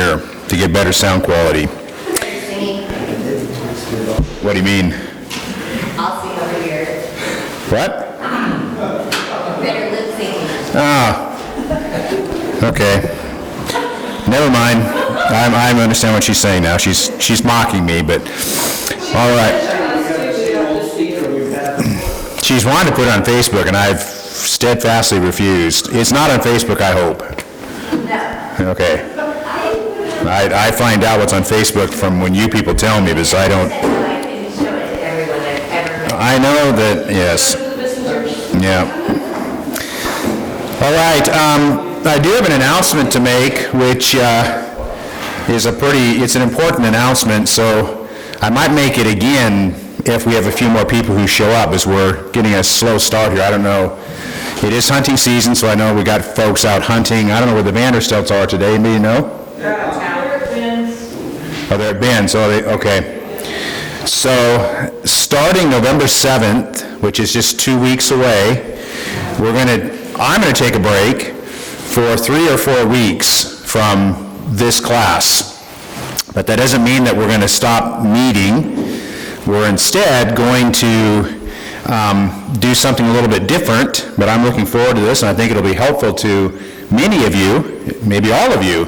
here to get better sound quality. What do you mean? I'll sing over here. What? Better lip syncing. Okay. Never mind. I understand what she's saying now. She's mocking me, but all right. She's wanted to put it on Facebook, and I've steadfastly refused. It's not on Facebook, I hope. No. Okay. I find out what's on Facebook from when you people tell me, because I don't. I didn't show it to everyone I've ever met. I know that, yes. Yeah. All right. I do have an announcement to make, which is it's an important announcement, so I might make it again if we have a few more people who show up, as we're getting a slow start here. I don't know. It is hunting season, so I know we got folks out hunting. I don't know where the Vanderstelts are today. Anybody know? They're at Ben's. Oh, they're at Ben's. Okay. So, starting November 7th, which is just 2 weeks away, I'm going to take a break for 3 or 4 weeks from this class. But that doesn't mean that we're going to stop meeting. We're instead going to do something a little bit different, but I'm looking forward to this, and I think it'll be helpful to many of you, maybe all of you.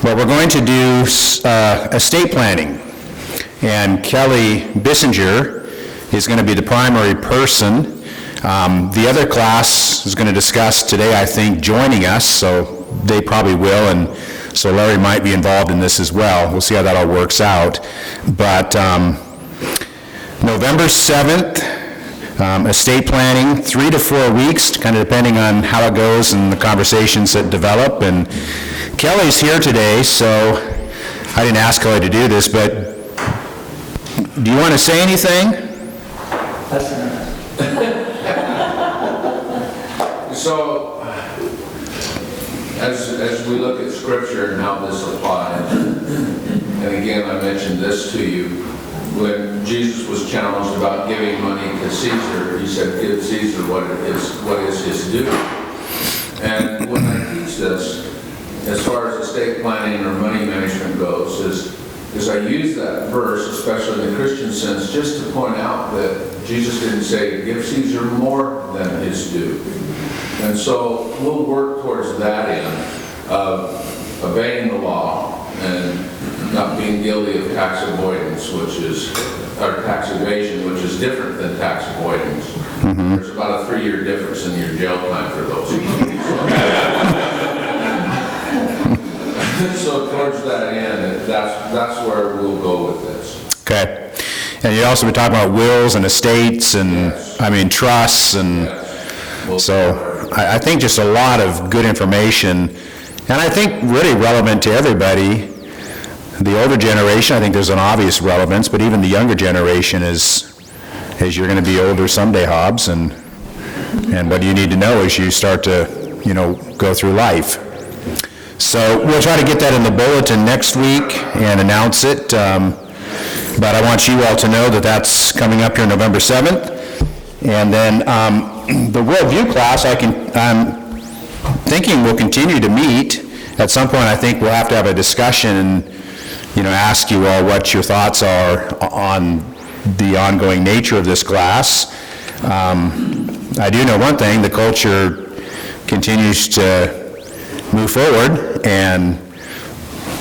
But we're going to do estate planning. And Kelly Bissinger is going to be the primary person. The other class is going to discuss today, I think, joining us, so they probably will, and so Larry might be involved in this as well. We'll see how that all works out. But November 7th, estate planning, 3 to 4 weeks, kind of depending on how it goes and the conversations that develop. And Kelly's here today, so I didn't ask Kelly to do this, but do you want to say anything? So, as we look at Scripture and how this applies, and again, I mentioned this to you, when Jesus was challenged about giving money to Caesar, he said, give Caesar what is his due. And when I teach this, as far as estate planning or money management goes, is I use that verse, especially in the Christian sense, just to point out that Jesus didn't say, give Caesar more than his due. And so we'll work towards that end of obeying the law and not being guilty of tax avoidance, or tax evasion, which is different than tax avoidance. Mm-hmm. There's about a 3-year difference in your jail time for those. So towards that end, that's where we'll go with this. Okay. And you also been talking about wills and estates and, Yes. Trusts and... Yes. We'll So I think just a lot of good information, and I think really relevant to everybody. The older generation, I think there's an obvious relevance, but even the younger generation as you're going to be older someday, Hobbs, and what you need to know as you start to, go through life. So we'll try to get that in the bulletin next week and announce it, but I want you all to know that that's coming up here November 7th. And then the worldview class, I'm thinking we'll continue to meet. At some point, I think we'll have to have a discussion and, ask you all what your thoughts are on the ongoing nature of this class. I do know one thing, the culture continues to move forward, and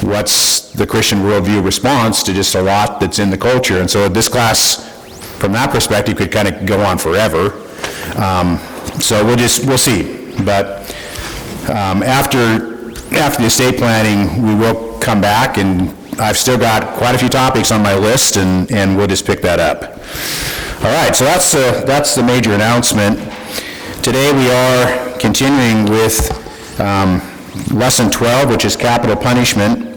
what's the Christian worldview response to just a lot that's in the culture. And so this class, from that perspective, could kind of go on forever. So we'll see. But after the estate planning, we will come back, and I've still got quite a few topics on my list, and we'll just pick that up. All right, so that's the major announcement. Today we are continuing with Lesson 12, which is capital punishment.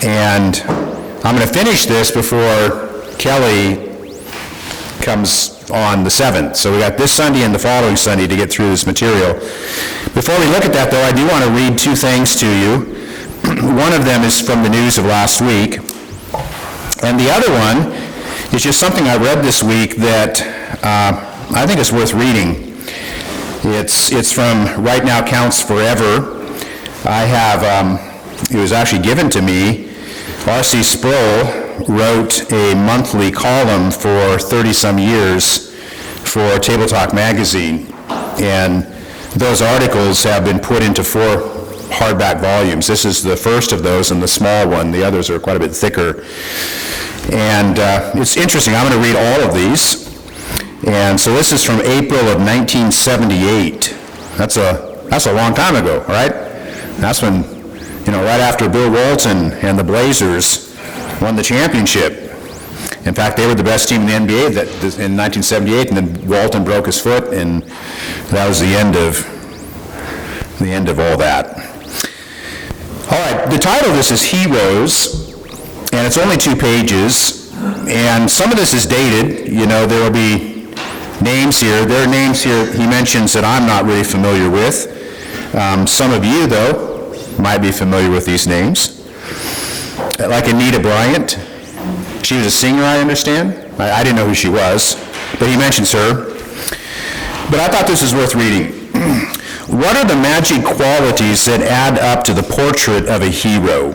And I'm going to finish this before Kelly comes on the 7th. So we got this Sunday and the following Sunday to get through this material. Before we look at that, though, I do want to read 2 things to you. One of them is from the news of last week, and the other one is just something I read this week that I think is worth reading. It's from Right Now Counts Forever. I have it was actually given to me. R.C. Sproul wrote a monthly column for 30-some years for Table Talk magazine, and those articles have been put into 4 hardback volumes. This is the first of those and the small one. The others are quite a bit thicker. And it's interesting. I'm going to read all of these. And so this is from April of 1978. That's a long time ago, right? That's when, right after Bill Walton and the Blazers won the championship. In fact, they were the best team in the NBA in 1978, and then Walton broke his foot, and that was the end of all that. All right, the title of this is Heroes, and it's only 2 pages, and some of this is dated. There will be names here. There are names here he mentions that I'm not really familiar with. Some of you, though, might be familiar with these names. Like Anita Bryant. She was a singer, I understand. I didn't know who she was, but he mentions her. But I thought this was worth reading. What are the magic qualities that add up to the portrait of a hero?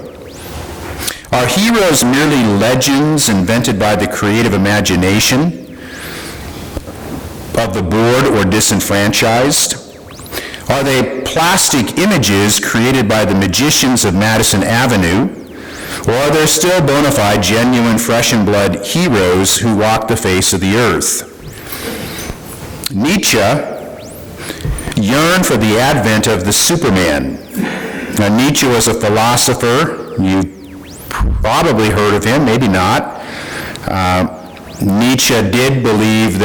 Are heroes merely legends invented by the creative imagination of the bored or disenfranchised? Are they plastic images created by the magicians of Madison Avenue? Or are there still bona fide, genuine, flesh-and-blood heroes who walk the face of the earth? Nietzsche yearned for the advent of the Superman. Now, Nietzsche was a philosopher. You probably heard of him, maybe not. Nietzsche didn't believe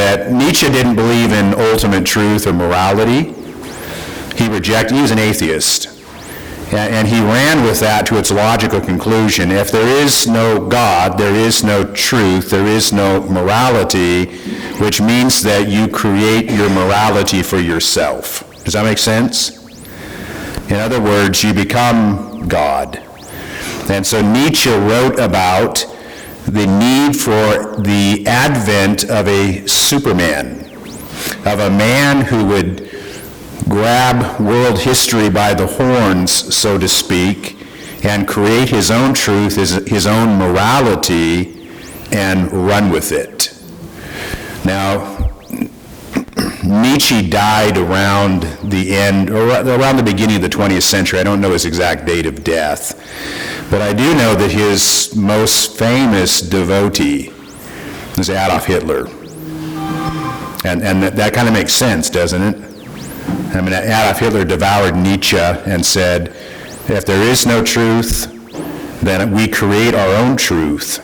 in ultimate truth or morality. He was an atheist. And he ran with that to its logical conclusion. If there is no God, there is no truth, there is no morality, which means that you create your morality for yourself. Does that make sense? In other words, you become God. And so Nietzsche wrote about the need for the advent of a Superman, of a man who would grab world history by the horns, so to speak, and create his own truth, his own morality, and run with it. Now, Nietzsche died around the end, or around the beginning of the 20th century. I don't know his exact date of death, but I do know that his most famous devotee was Adolf Hitler. And that kind of makes sense, doesn't it? I mean, Adolf Hitler devoured Nietzsche and said, if there is no truth, then we create our own truth.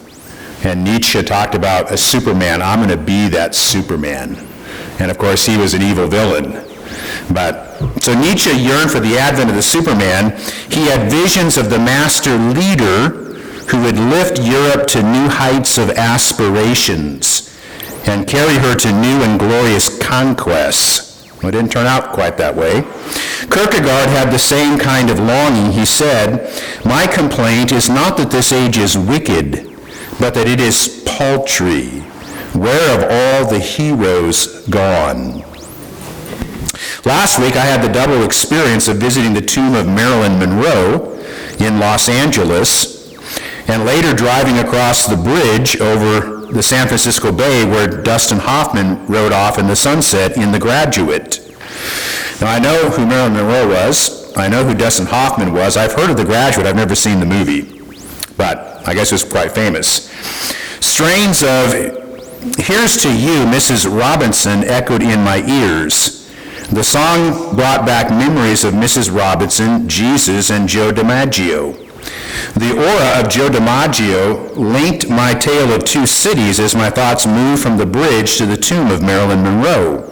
And Nietzsche talked about a Superman. I'm going to be that Superman. And of course, he was an evil villain. So Nietzsche yearned for the advent of the Superman. He had visions of the master leader who would lift Europe to new heights of aspirations and carry her to new and glorious conquests. Well, it didn't turn out quite that way. Kierkegaard had the same kind of longing. He said, "My complaint is not that this age is wicked, but that it is paltry. Where have all the heroes gone?" Last week, I had the double experience of visiting the tomb of Marilyn Monroe in Los Angeles, and later driving across the bridge over the San Francisco Bay where Dustin Hoffman rode off in the sunset in The Graduate. Now, I know who Marilyn Monroe was. I know who Dustin Hoffman was. I've heard of The Graduate. I've never seen the movie, but I guess it was quite famous. Strains of "Here's to You, Mrs. Robinson" echoed in my ears. The song brought back memories of Mrs. Robinson, Jesus, and Joe DiMaggio. The aura of Joe DiMaggio linked my tale of two cities as my thoughts moved from the bridge to the tomb of Marilyn Monroe.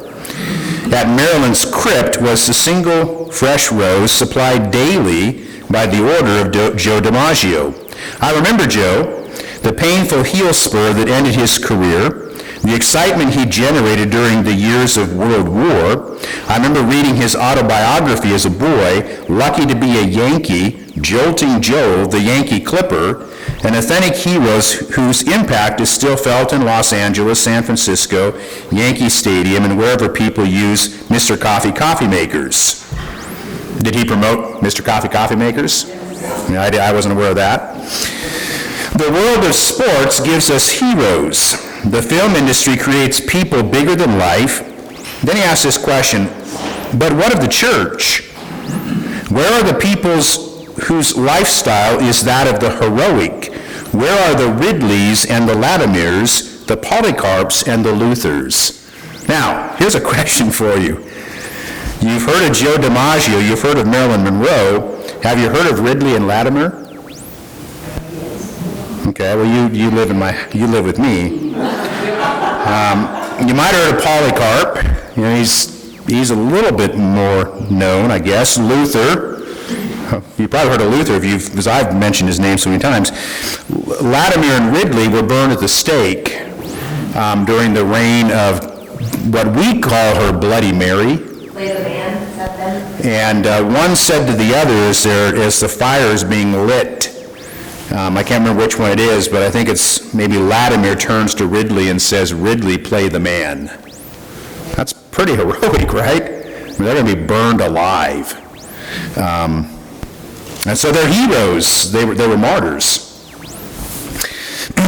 At Marilyn's crypt was the single fresh rose supplied daily by the order of Joe DiMaggio. I remember Joe, the painful heel spur that ended his career, the excitement he generated during the years of World War. I remember reading his autobiography as a boy, lucky to be a Yankee, Jolting Joe, the Yankee Clipper, an authentic hero whose impact is still felt in Los Angeles, San Francisco, Yankee Stadium, and wherever people use Mr. Coffee coffee makers. Did he promote Mr. Coffee coffee makers? I wasn't aware of that. The world of sports gives us heroes. The film industry creates people bigger than life. Then he asks this question, but what of the church? Where are the peoples whose lifestyle is that of the heroic? Where are the Ridleys and the Latimers, the Polycarps and the Luthers? Now, here's a question for you. You've heard of Joe DiMaggio, you've heard of Marilyn Monroe. Have you heard of Ridley and Latimer? Okay, well, you live with me. You might have heard of Polycarp. You know, he's a little bit more known, I guess. Luther. You probably heard of Luther because I've mentioned his name so many times. Latimer and Ridley were burned at the stake during the reign of what we call her Bloody Mary. Play the man, is that them? And one said to the other as the fire is being lit, I can't remember which one it is, but I think it's maybe Latimer turns to Ridley and says, "Ridley, play the man." That's pretty heroic, right? I mean, they're going to be burned alive. And so they're heroes. They were martyrs.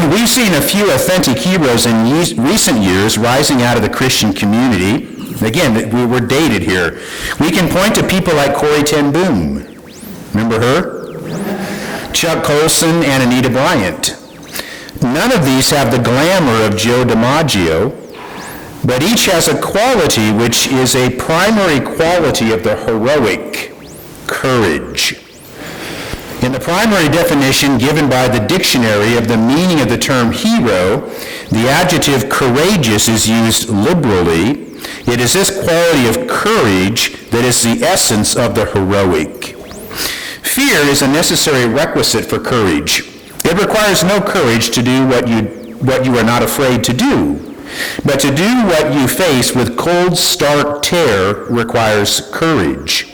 We've seen a few authentic heroes in recent years rising out of the Christian community. Again, we're dated here. We can point to people like Corrie ten Boom. Remember her? Chuck Colson and Anita Bryant. None of these have the glamour of Joe DiMaggio, but each has a quality which is a primary quality of the heroic: courage. In the primary definition given by the dictionary of the meaning of the term hero, the adjective courageous is used liberally. It is this quality of courage that is the essence of the heroic. Fear is a necessary requisite for courage. It requires no courage to do what you are not afraid to do. But to do what you face with cold, stark terror requires courage.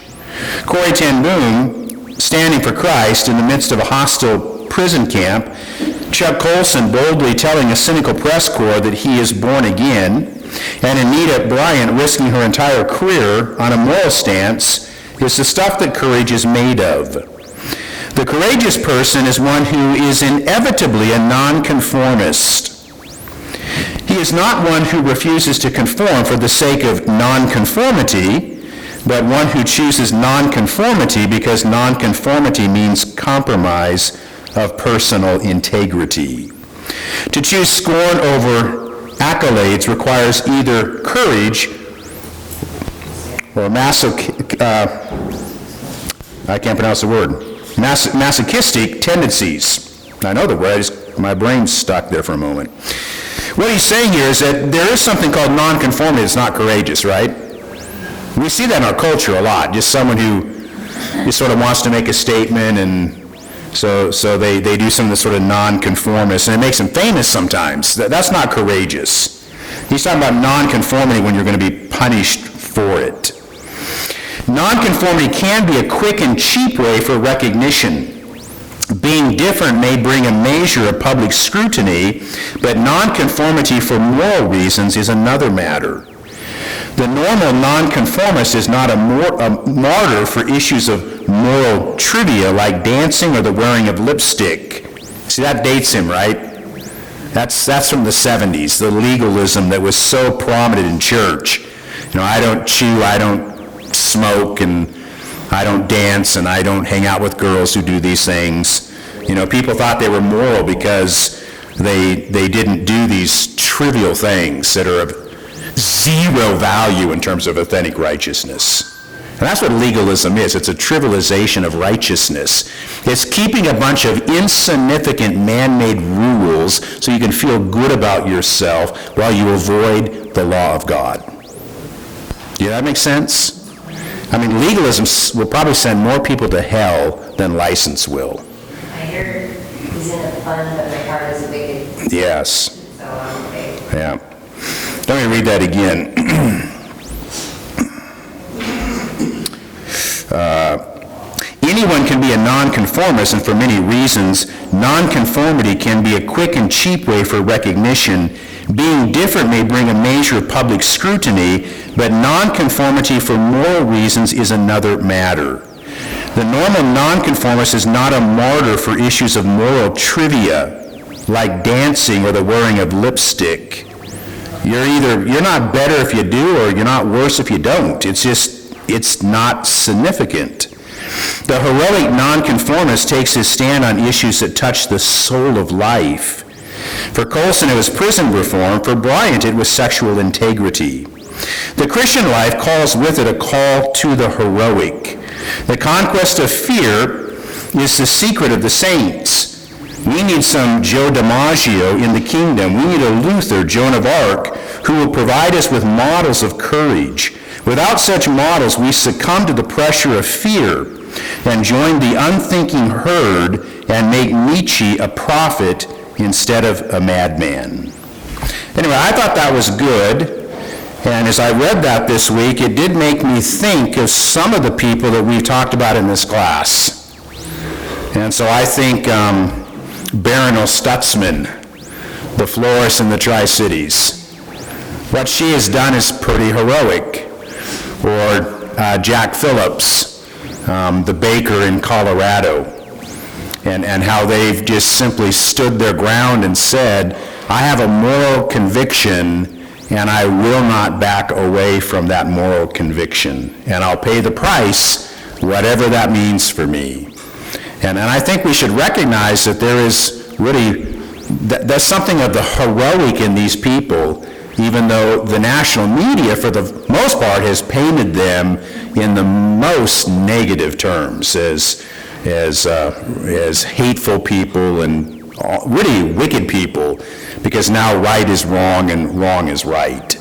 Corrie ten Boom, standing for Christ in the midst of a hostile prison camp, Chuck Colson boldly telling a cynical press corps that he is born again, and Anita Bryant risking her entire career on a moral stance is the stuff that courage is made of. The courageous person is one who is inevitably a nonconformist. He is not one who refuses to conform for the sake of nonconformity, but one who chooses nonconformity because nonconformity means compromise of personal integrity. To choose scorn over accolades requires either courage or masochistic tendencies. I know the word, my brain's stuck there for a moment. What he's saying here is that there is something called nonconformity that's not courageous, right? We see that in our culture a lot, just someone who just sort of wants to make a statement, and so they do something that's sort of nonconformist, and it makes them famous sometimes. That's not courageous. He's talking about nonconformity when you're going to be punished for it. Nonconformity can be a quick and cheap way for recognition. Being different may bring a measure of public scrutiny, but nonconformity for moral reasons is another matter. The normal nonconformist is not a martyr for issues of moral trivia like dancing or the wearing of lipstick. See, that dates him, right? That's from the 70s, the legalism that was so prominent in church. You know, I don't chew, I don't smoke, and I don't dance, and I don't hang out with girls who do these things. You know, people thought they were moral because they didn't do these trivial things that are of zero value in terms of authentic righteousness. And that's what legalism is. It's a trivialization of righteousness. It's keeping a bunch of insignificant man-made rules so you can feel good about yourself while you avoid the law of God. Yeah, that makes sense? I mean, legalism will probably send more people to hell than license will. I hear he's in it fun, but my heart is wicked. Yes. So I'm okay. Yeah. Let me read that again. Anyone can be a nonconformist, and for many reasons, nonconformity can be a quick and cheap way for recognition. Being different may bring a measure of public scrutiny, but nonconformity for moral reasons is another matter. The normal nonconformist is not a martyr for issues of moral trivia, like dancing or the wearing of lipstick. You're not better if you do, or you're not worse if you don't. It's not significant. The heroic nonconformist takes his stand on issues that touch the soul of life. For Colson, it was prison reform. For Bryant, it was sexual integrity. The Christian life calls with it a call to the heroic. The conquest of fear is the secret of the saints. We need some Joe DiMaggio in the kingdom. We need a Luther, Joan of Arc, who will provide us with models of courage. Without such models, we succumb to the pressure of fear and join the unthinking herd and make Nietzsche a prophet instead of a madman. Anyway, I thought that was good. And as I read that this week, it did make me think of some of the people that we've talked about in this class. And so I think Baronel Stutzman, the florist in the Tri-Cities, what she has done is pretty heroic. Or Jack Phillips, the baker in Colorado, and how they've just simply stood their ground and said, I have a moral conviction, and I will not back away from that moral conviction, and I'll pay the price, whatever that means for me. And I think we should recognize that there is really, there's something of the heroic in these people, even though the national media, for the most part, has painted them in the most negative terms as hateful people and really wicked people, because now right is wrong and wrong is right.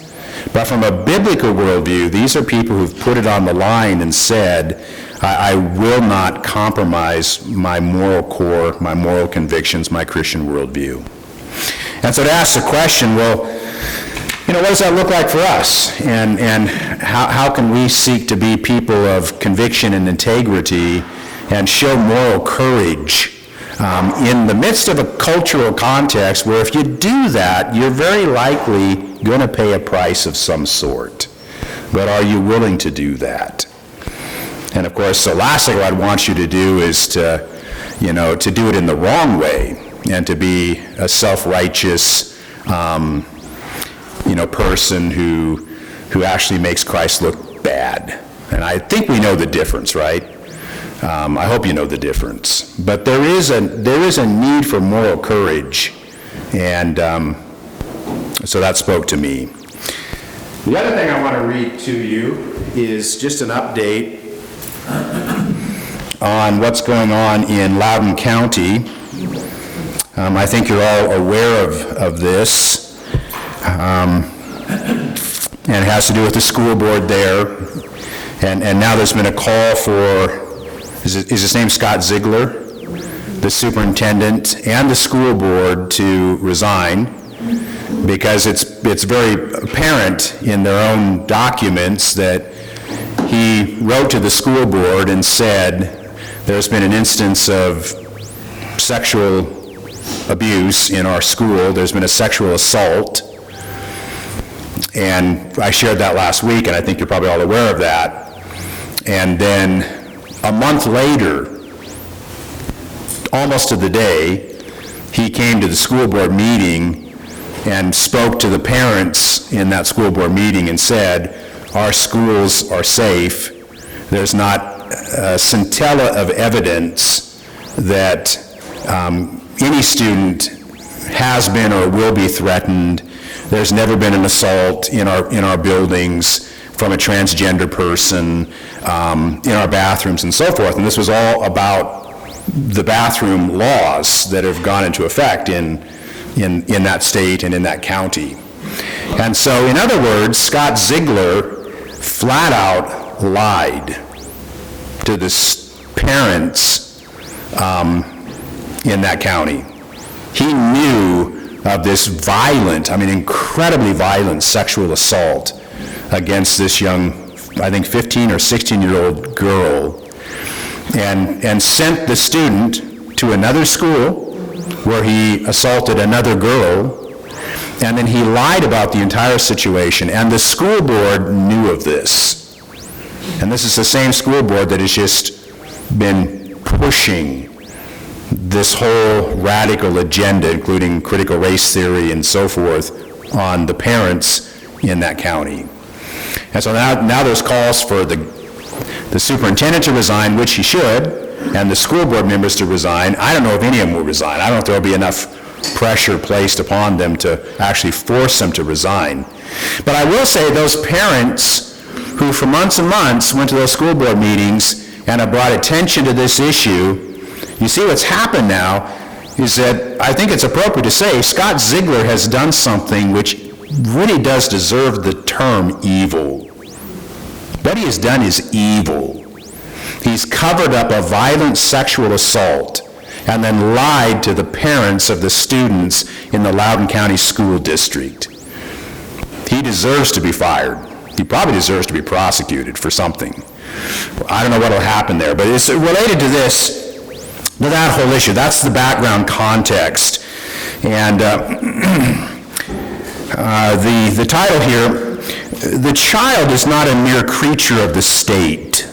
But from a biblical worldview, these are people who've put it on the line and said, I will not compromise my moral core, my moral convictions, my Christian worldview. And so to ask the question, well, what does that look like for us? And how can we seek to be people of conviction and integrity and show moral courage in the midst of a cultural context where if you do that, you're very likely going to pay a price of some sort. But are you willing to do that? And of course, the last thing I'd want you to do is to do it in the wrong way and to be a self-righteous person who actually makes Christ look bad. And I think we know the difference, right? I hope you know the difference. But there is a need for moral courage, and so that spoke to me. The other thing I want to read to you is just an update on what's going on in Loudoun County. I think you're all aware of this. And it has to do with the school board there. And now there's been a call for, is his name Scott Ziegler, the superintendent and the school board to resign, because it's very apparent in their own documents that he wrote to the school board and said, there's been an instance of sexual abuse in our school, there's been a sexual assault. And I shared that last week, and I think you're probably all aware of that. And then a month later, almost to the day, he came to the school board meeting and spoke to the parents in that school board meeting and said, our schools are safe. There's not a scintilla of evidence that any student has been or will be threatened. There's never been an assault in our buildings from a transgender person, in our bathrooms and so forth. And this was all about the bathroom laws that have gone into effect in that state and in that county. And so, in other words, Scott Ziegler flat out lied to the parents in that county. He knew of this incredibly violent sexual assault against this young, I think 15 or 16-year-old girl, and sent the student to another school where he assaulted another girl, and then he lied about the entire situation, and the school board knew of this. And this is the same school board that has just been pushing this whole radical agenda, including critical race theory and so forth, on the parents in that county. And so now there's calls for the superintendent to resign, which he should, and the school board members to resign. I don't know if any of them will resign. I don't know if there will be enough pressure placed upon them to actually force them to resign. But I will say those parents who for months and months went to those school board meetings and have brought attention to this issue, you see what's happened now is that I think it's appropriate to say Scott Ziegler has done something which really does deserve the term evil. What he has done is evil. He's covered up a violent sexual assault and then lied to the parents of the students in the Loudoun County School District. He deserves to be fired. He probably deserves to be prosecuted for something. I don't know what will happen there, but it's related to this, to that whole issue. That's the background context. And the title here, "The Child is Not a Mere Creature of the State."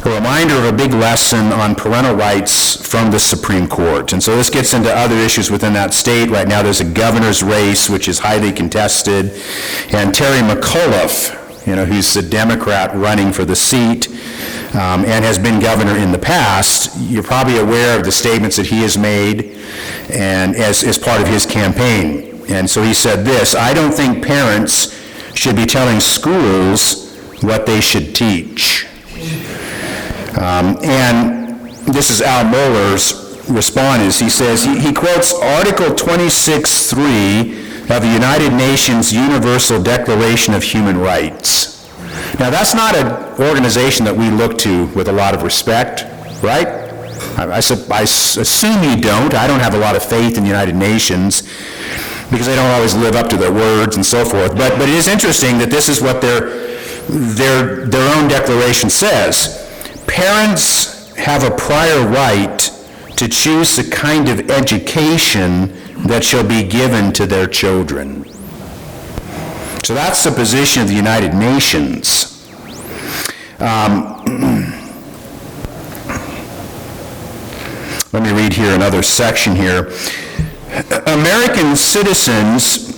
A reminder of a big lesson on parental rights from the Supreme Court. And so this gets into other issues within that state. Right now there's a governor's race which is highly contested, and Terry McAuliffe, who's a Democrat running for the seat and has been governor in the past, you're probably aware of the statements that he has made and as part of his campaign. And so he said this: "I don't think parents should be telling schools what they should teach." And this is Al Mohler's response. He says, he quotes Article 26.3 of the United Nations Universal Declaration of Human Rights. Now, that's not an organization that we look to with a lot of respect, right? I assume you don't. I don't have a lot of faith in the United Nations because they don't always live up to their words and so forth. But it is interesting that this is what their own declaration says. Parents have a prior right to choose the kind of education that shall be given to their children. So that's the position of the United Nations. Let me read here another section here. American citizens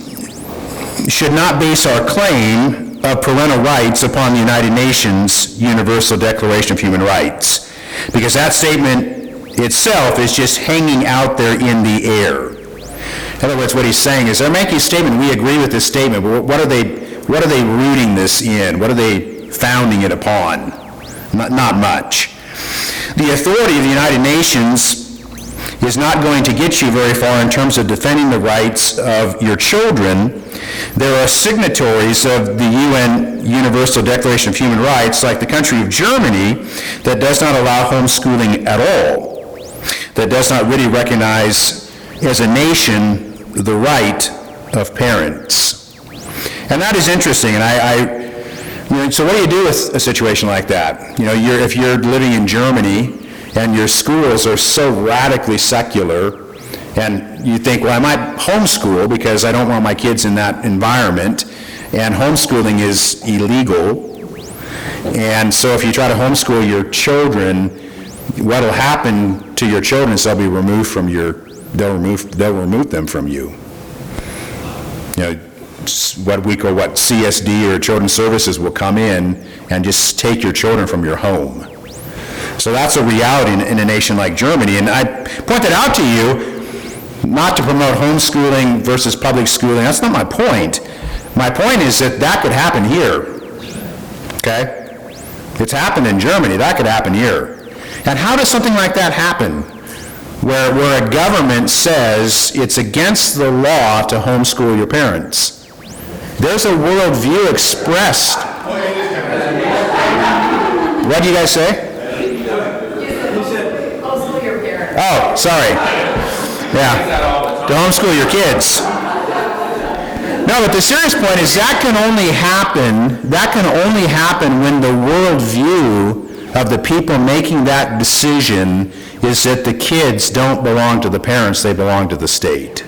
should not base our claim of parental rights upon the United Nations Universal Declaration of Human Rights, because that statement itself is just hanging out there in the air. In other words, what he's saying is they're making a statement, we agree with this statement, but what are they rooting this in? What are they founding it upon? Not much. The authority of the United Nations is not going to get you very far in terms of defending the rights of your children. There are signatories of the UN Universal Declaration of Human Rights, like the country of Germany, that does not allow homeschooling at all, that does not really recognize as a nation the right of parents. And that is interesting, and so what do you do with a situation like that? If you're living in Germany and your schools are so radically secular, and you think, well, I might homeschool because I don't want my kids in that environment, and homeschooling is illegal. And so if you try to homeschool your children, what will happen to your children is they'll be removed from they'll remove them from you. What we call CSD or Children's Services will come in and just take your children from your home. So that's a reality in a nation like Germany. And I pointed out to you, not to promote homeschooling versus public schooling. That's not my point. My point is that could happen here. Okay? It's happened in Germany. That could happen here. And how does something like that happen? Where a government says it's against the law to homeschool your parents. There's a worldview expressed. What do you guys say? Homeschool your parents. Oh, sorry. Yeah, to homeschool your kids. No, but the serious point is that can only happen when the worldview of the people making that decision is that the kids don't belong to the parents, they belong to the state.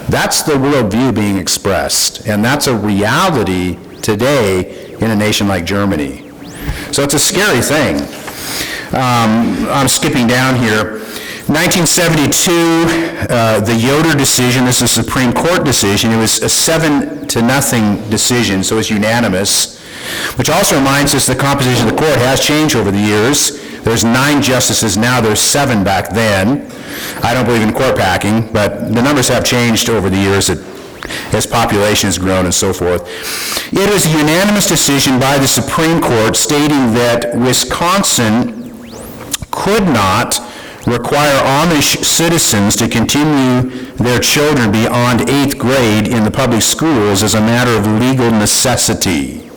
That's the worldview being expressed, and that's a reality today in a nation like Germany. So it's a scary thing. I'm skipping down here. 1972, the Yoder decision, this is a Supreme Court decision. It was a 7-0 decision, so it was unanimous, which also reminds us the composition of the court has changed over the years. There's 9 justices now, there's 7 back then. I don't believe in court packing, but the numbers have changed over the years as population has grown and so forth. It was a unanimous decision by the Supreme Court stating that Wisconsin could not require Amish citizens to continue their children beyond 8th grade in the public schools as a matter of legal necessity.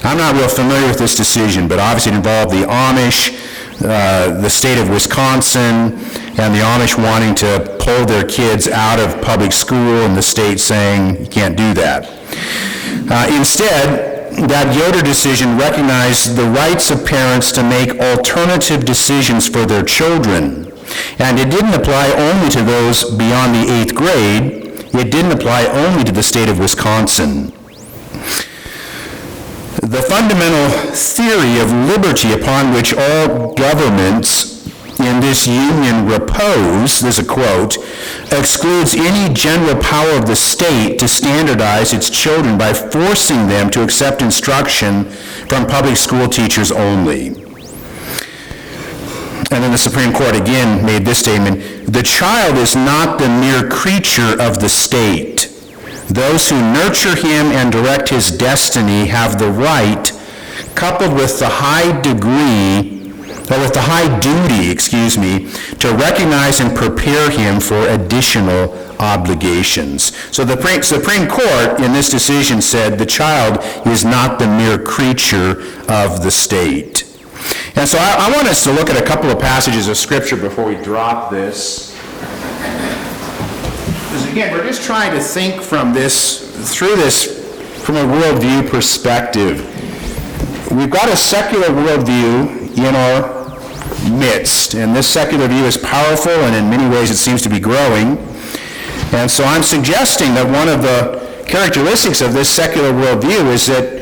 I'm not real familiar with this decision, but obviously it involved the Amish, the state of Wisconsin, and the Amish wanting to pull their kids out of public school and the state saying you can't do that. Instead, that Yoder decision recognized the rights of parents to make alternative decisions for their children. And it didn't apply only to those beyond the 8th grade. It didn't apply only to the state of Wisconsin. The fundamental theory of liberty upon which all governments in this union repose, there's a quote, excludes any general power of the state to standardize its children by forcing them to accept instruction from public school teachers only. And then the Supreme Court again made this statement, the child is not the mere creature of the state. Those who nurture him and direct his destiny have the right, coupled with the high duty, to recognize and prepare him for additional obligations. So the Supreme Court in this decision said the child is not the mere creature of the state. And so I want us to look at a couple of passages of Scripture before we drop this. Because again, we're just trying to think through this from a worldview perspective. We've got a secular worldview in our midst, and this secular view is powerful, and in many ways it seems to be growing. And so I'm suggesting that one of the characteristics of this secular worldview is that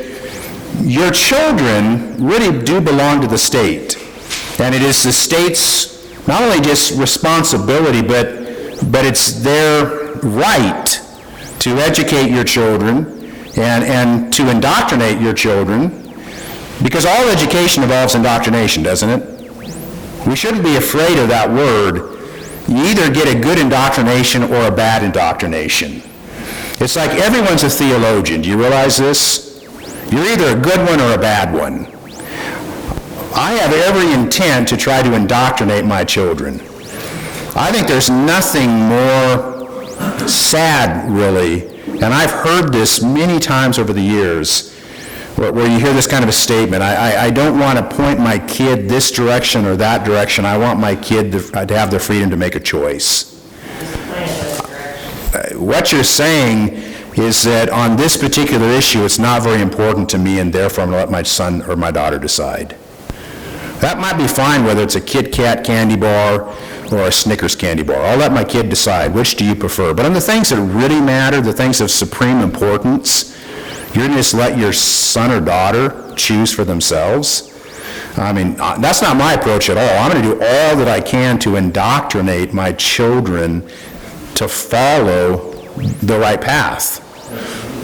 your children really do belong to the state. And it is the state's not only just responsibility, but it's their right to educate your children and to indoctrinate your children, because all education involves indoctrination, doesn't it? We shouldn't be afraid of that word. You either get a good indoctrination or a bad indoctrination. It's like everyone's a theologian. Do you realize this? You're either a good one or a bad one. I have every intent to try to indoctrinate my children. I think there's nothing more sad, really, and I've heard this many times over the years, where you hear this kind of a statement, I don't want to point my kid this direction or that direction. I want my kid to have the freedom to make a choice. What you're saying is that on this particular issue, it's not very important to me, and therefore I'm going to let my son or my daughter decide. That might be fine whether it's a Kit Kat candy bar or a Snickers candy bar. I'll let my kid decide. Which do you prefer? But on the things that really matter, the things of supreme importance, you're going to just let your son or daughter choose for themselves? I mean, that's not my approach at all. I'm going to do all that I can to indoctrinate my children to follow the right path.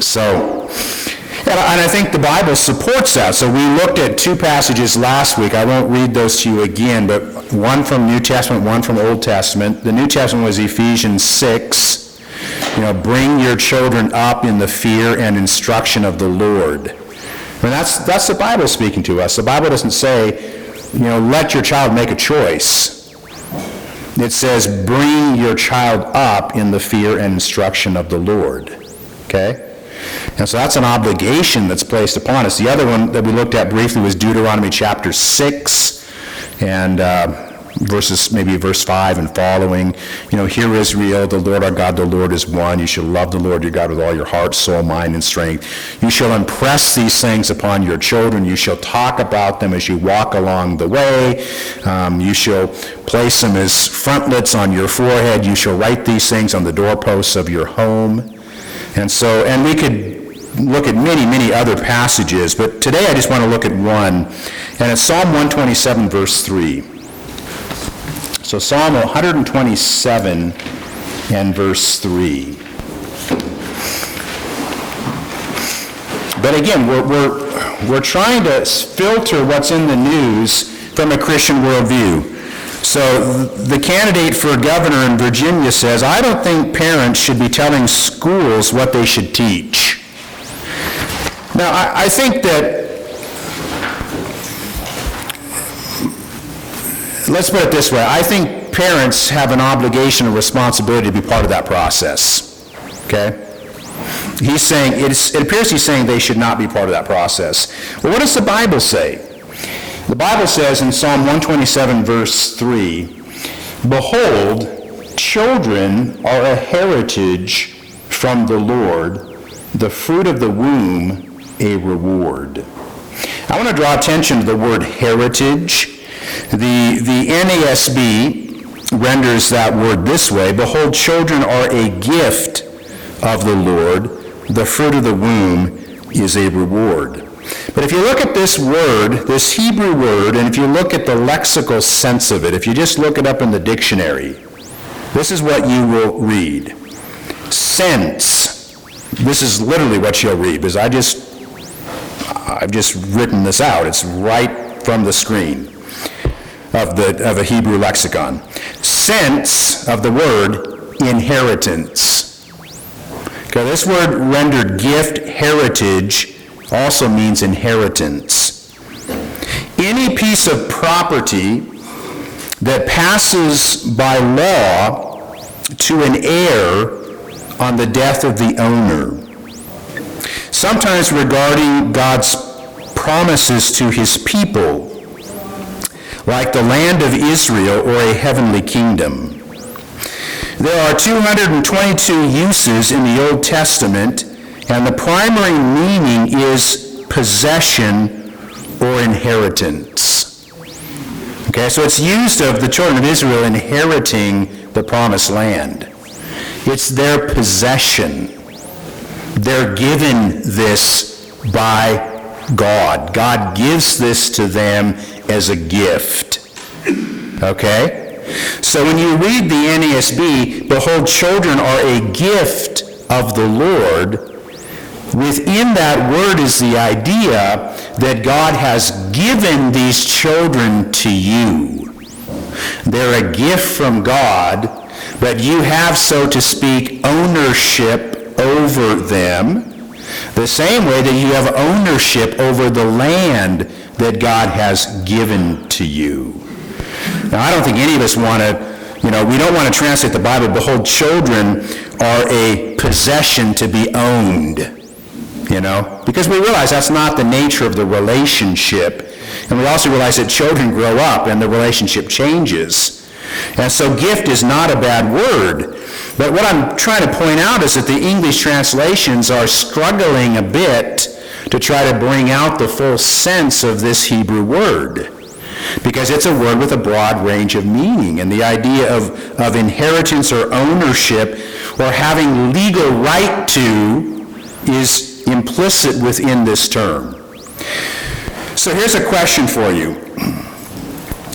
So, and I think the Bible supports that. So we looked at 2 passages last week. I won't read those to you again, but one from New Testament, one from Old Testament. The New Testament was Ephesians 6. Bring your children up in the fear and instruction of the Lord. I mean, that's the Bible speaking to us. The Bible doesn't say, let your child make a choice. It says, bring your child up in the fear and instruction of the Lord. Okay? And so that's an obligation that's placed upon us. The other one that we looked at briefly was Deuteronomy Chapter 6, and verse 5 and following. Hear Israel, the Lord our God, the Lord is one. You shall love the Lord your God with all your heart, soul, mind, and strength. You shall impress these things upon your children. You shall talk about them as you walk along the way. You shall place them as frontlets on your forehead. You shall write these things on the doorposts of your home. And we could look at many, many other passages, but today I just want to look at one. And it's Psalm 127, verse 3. So Psalm 127 and verse 3. But again, we're trying to filter what's in the news from a Christian worldview. So the candidate for governor in Virginia says, I don't think parents should be telling schools what they should teach. Now, I think that, let's put it this way, I think parents have an obligation and responsibility to be part of that process, okay? He's saying, it appears he's saying they should not be part of that process. Well, what does the Bible say? The Bible says in Psalm 127, verse 3, Behold, children are a heritage from the Lord, the fruit of the womb a reward. I want to draw attention to the word heritage. The NASB renders that word this way, Behold, children are a gift of the Lord, the fruit of the womb is a reward. But if you look at this word, this Hebrew word, and if you look at the lexical sense of it, if you just look it up in the dictionary, this is what you will read. Sense. This is literally what you'll read, because I've just written this out. It's right from the screen of a Hebrew lexicon. Sense of the word inheritance. Okay, this word rendered gift, heritage, also means inheritance. Any piece of property that passes by law to an heir on the death of the owner. Sometimes regarding God's promises to his people, like the land of Israel or a heavenly kingdom. There are 222 uses in the Old Testament, and the primary meaning is possession or inheritance. Okay, so it's used of the children of Israel inheriting the promised land. It's their possession. They're given this by God. God gives this to them as a gift. Okay? So when you read the NASB, Behold, children are a gift of the Lord, within that word is the idea that God has given these children to you. They're a gift from God, but you have, so to speak, ownership over them, the same way that you have ownership over the land that God has given to you. Now, I don't think any of us want to, we don't want to translate the Bible, Behold, children are a possession to be owned. Because we realize that's not the nature of the relationship. And we also realize that children grow up and the relationship changes. And so gift is not a bad word. But what I'm trying to point out is that the English translations are struggling a bit to try to bring out the full sense of this Hebrew word. Because it's a word with a broad range of meaning. And the idea of inheritance or ownership or having legal right to is implicit within this term. So here's a question for you.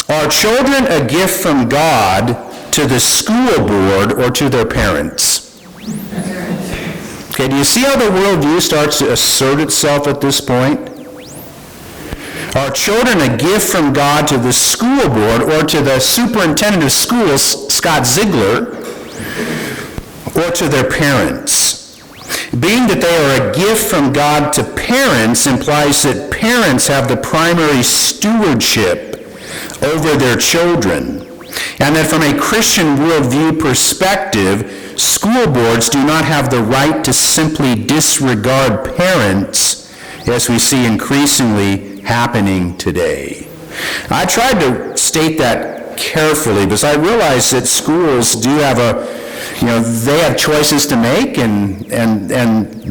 Are children a gift from God to the school board or to their parents? Okay, do you see how the worldview starts to assert itself at this point? Are children a gift from God to the school board or to the superintendent of schools, Scott Ziegler, or to their parents? Being that they are a gift from God to parents implies that parents have the primary stewardship over their children, and that from a Christian worldview perspective, school boards do not have the right to simply disregard parents, as we see increasingly happening today. I tried to state that carefully because I realize that schools do have they have choices to make, and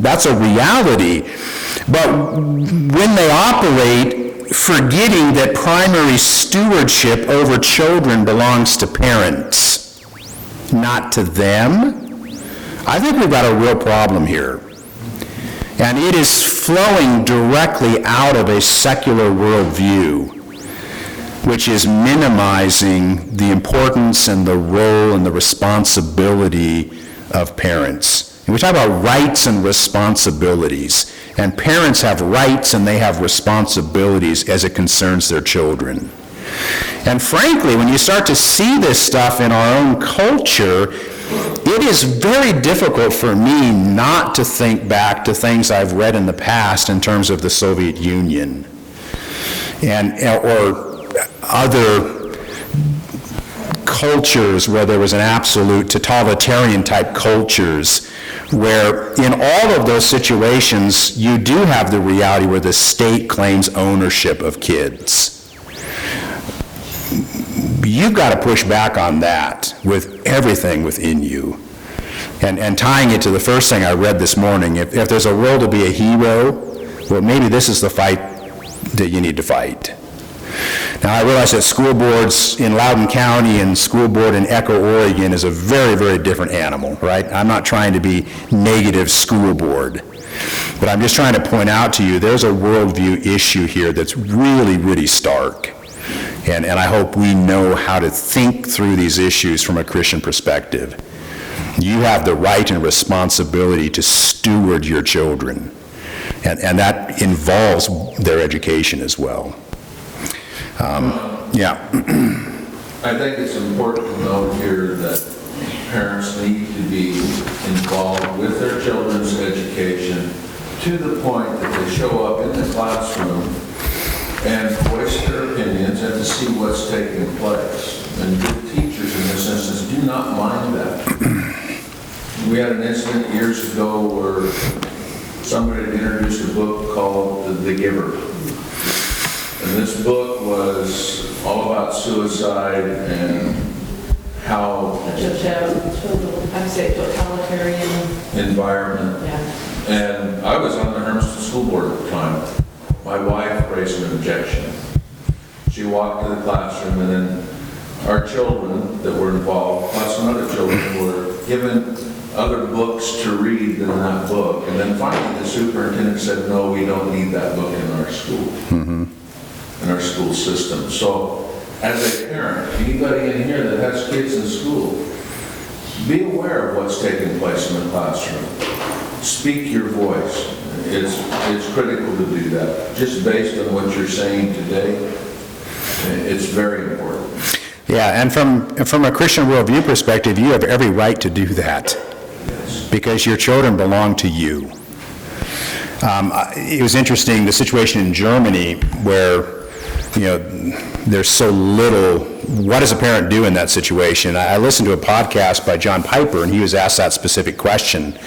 that's a reality. But when they operate, forgetting that primary stewardship over children belongs to parents, not to them, I think we've got a real problem here. And it is flowing directly out of a secular worldview. which is minimizing the importance and the role and the responsibility of parents. And we talk about rights and responsibilities, and parents have rights and they have responsibilities as it concerns their children. And frankly, when you start to see this stuff in our own culture, it is very difficult for me not to think back to things I've read in the past in terms of the Soviet Union or other cultures where there was an absolute totalitarian type cultures, where in all of those situations you do have the reality where the state claims ownership of kids. You've got to push back on that with everything within you. And tying it to the first thing I read this morning, if there's a role to be a hero, well, maybe this is the fight that you need to fight. Now, I realize that school boards in Loudoun County and school board in Echo, Oregon is a very, very different animal, right? I'm not trying to be negative school board, but I'm just trying to point out to you there's a worldview issue here that's really, really stark. And I hope we know how to think through these issues from a Christian perspective. You have the right and responsibility to steward your children, and that involves their education as well. Yeah. I think it's important to note here that parents need to be involved with their children's education to the point that they show up in the classroom and voice their opinions and to see what's taking place. And good teachers in this instance do not mind that. We had an incident years ago where somebody had introduced a book called The Giver. And this book was all about suicide and how totalitarian environment. Yeah. And I was on the Hermiston School Board at the time. My wife raised an objection. She walked to the classroom, and then our children that were involved, plus some other children, were given other books to read than that book. And then finally the superintendent said, no, we don't need that book in our school, in our school system. So as a parent, anybody in here that has kids in school, be aware of what's taking place in the classroom. Speak your voice. It's critical to do that. Just based on what you're saying today, it's very important. Yeah, and from a Christian worldview perspective, you have every right to do that. Yes. Because your children belong to you. It was interesting, the situation in Germany where, there's so little, what does a parent do in that situation? I listened to a podcast by John Piper, and he was asked that specific question.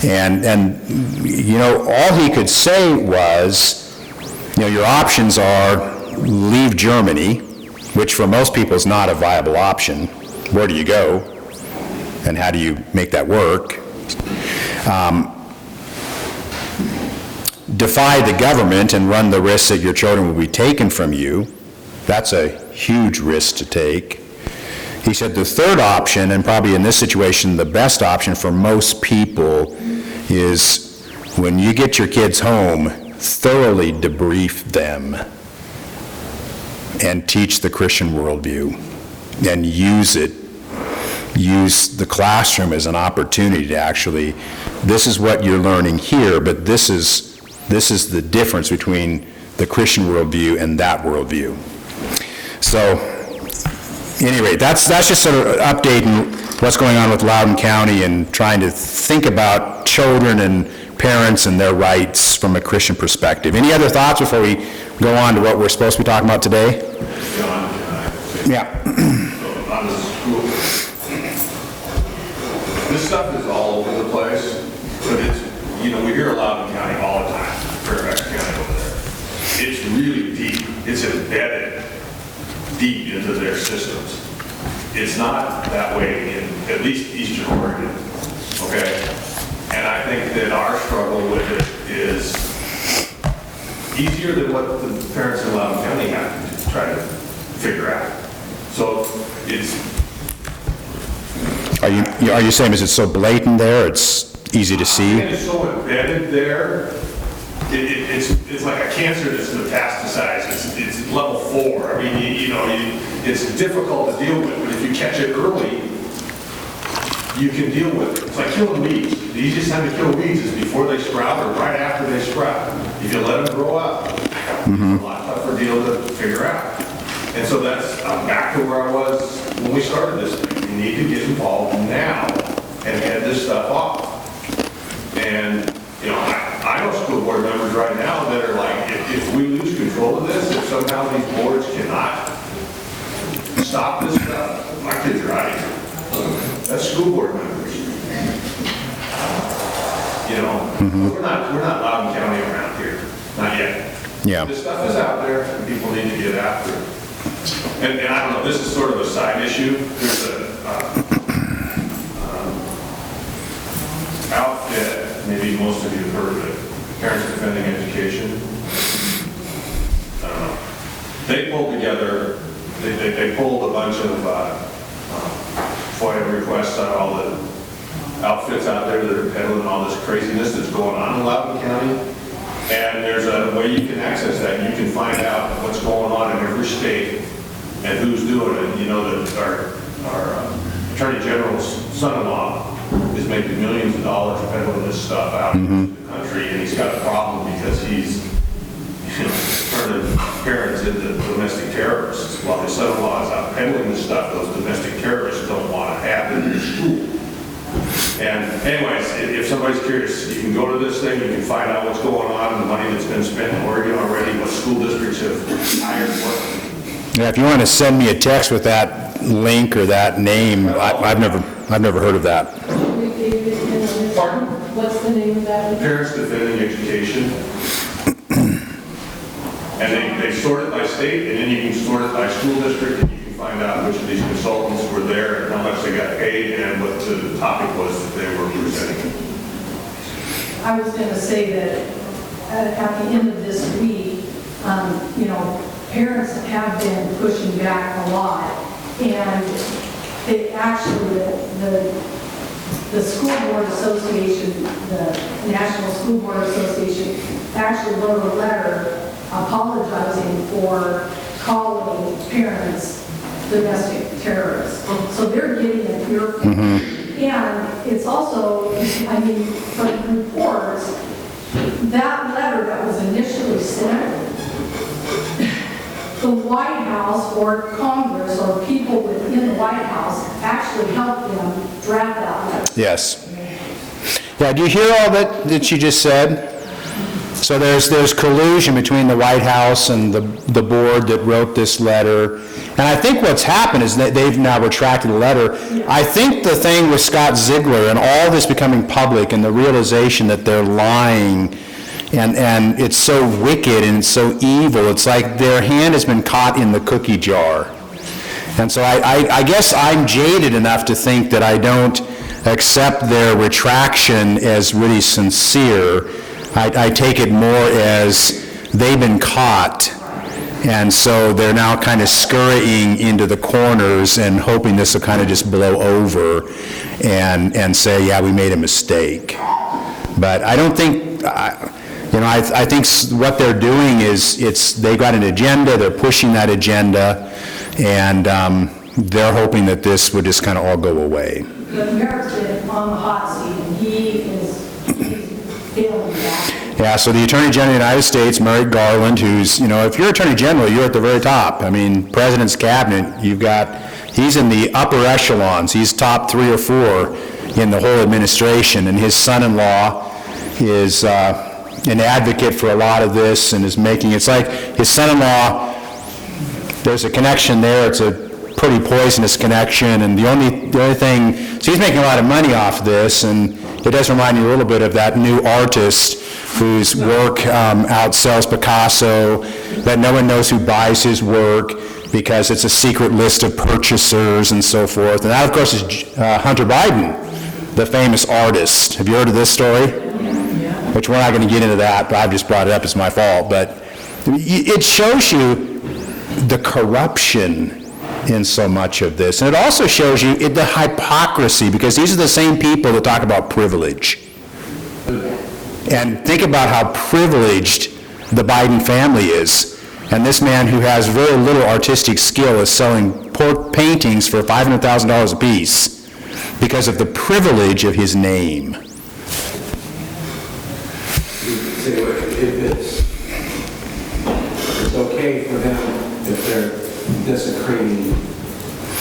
And all he could say was, your options are leave Germany, which for most people is not a viable option. Where do you go? And how do you make that work? Defy the government and run the risk that your children will be taken from you. That's a huge risk to take. He said the third option, and probably in this situation the best option for most people, is when you get your kids home, thoroughly debrief them and teach the Christian worldview and use the classroom as an opportunity to actually, this is what you're learning here, but this is the difference between the Christian worldview and that worldview. So, at any rate, that's just sort of updating what's going on with Loudoun County and trying to think about children and parents and their rights from a Christian perspective. Any other thoughts before we go on to what we're supposed to be talking about today? John, can I say Yeah. on the school, this stuff is all over the place, but it's, we hear Loudoun County all the time, Fairfax County over there. It's really deep. It's embedded deep into their systems. It's not that way in at least Eastern Oregon, okay? And I think that our struggle with it is easier than what the parents in Loudoun County have to try to figure out. So it's... Are you saying is it so blatant there, it's easy to see? It's so embedded there it's like a cancer that's metastasized. It's level 4. I mean, it's difficult to deal with, but if you catch it early, you can deal with it. It's like killing weeds. The easiest time to kill weeds is before they sprout or right after they sprout. If you let them grow up, it's a lot tougher deal to figure out. And so that's back to where I was when we started this thing. You need to get involved now and head this stuff off. And, I know school board members right now that are like, if we lose control of this, if somehow these boards cannot stop this stuff, my kids are out of here. That's school board members. We're not Loudoun County around here, not yet. Yeah. This stuff is out there, and people need to get after it. And I don't know, this is sort of a side issue. There's a outfit, maybe most of you have heard of it, Parents Defending Education. I don't know. They pulled together, they pulled a bunch of FOIA requests on all the outfits out there that are peddling all this craziness that's going on in Loudoun County. And there's a way you can access that. You can find out what's going on in every state and who's doing it. That our Attorney General's son-in-law is making millions of dollars peddling this stuff out in the country, and he's got a problem because he's turning parents into domestic terrorists while his son-in-law is out peddling this stuff. Those domestic terrorists don't want to have it in their school. And anyways, if somebody's curious, you can go to this thing, you can find out what's going on, the money that's been spent in Oregon already, what school districts have hired what. Yeah, if you want to send me a text with that link or that name, I've never heard of that. Pardon? What's the name of that? Parents Defending Education. And they sort it by state, and then you can sort it by school district, and you can find out which of these consultants were there and how much they got paid and what the topic was that they were presenting. I was going to say that at the end of this week, parents have been pushing back a lot, and they actually, the School Board Association, the National School Board Association, actually wrote a letter apologizing for calling parents domestic terrorists. So they're getting an earful. And it's also, from reports, that letter that was initially sent, the White House or Congress or people within the White House actually helped them draft that letter. Yes. Yeah, do you hear all that you just said? So there's collusion between the White House and the board that wrote this letter. And I think what's happened is that they've now retracted the letter. I think the thing with Scott Ziegler and all this becoming public and the realization that they're lying and it's so wicked and it's so evil, it's like their hand has been caught in the cookie jar. And so I guess I'm jaded enough to think that I don't accept their retraction as really sincere. I take it more as they've been caught, and so they're now kind of scurrying into the corners and hoping this will kind of just blow over and say, yeah, we made a mistake. But I don't think, I think what they're doing is they got an agenda, they're pushing that agenda, and they're hoping that this would just kind of all go away. But Merrick's been on the hot seat, and he's feeling that. Yeah, so the Attorney General of the United States, Merrick Garland, who's, if you're Attorney General, you're at the very top. I mean, President's Cabinet, he's in the upper echelons. He's top 3 or 4 in the whole administration, and his son-in-law is an advocate for a lot of this and is making, it's like his son-in-law, there's a connection there, it's a pretty poisonous connection, and the only thing, so he's making a lot of money off this, and it does remind me a little bit of that new artist whose work outsells Picasso, that no one knows who buys his work because it's a secret list of purchasers and so forth. And that, of course, is Hunter Biden, the famous artist. Have you heard of this story? Yeah. Which we're not going to get into that, but I've just brought it up, it's my fault. But it shows you the corruption in so much of this. And it also shows you the hypocrisy, because these are the same people that talk about privilege. And think about how privileged the Biden family is. And this man who has very little artistic skill is selling paintings for $500,000 apiece because of the privilege of his name. Say, if it's okay for them if they're desecrating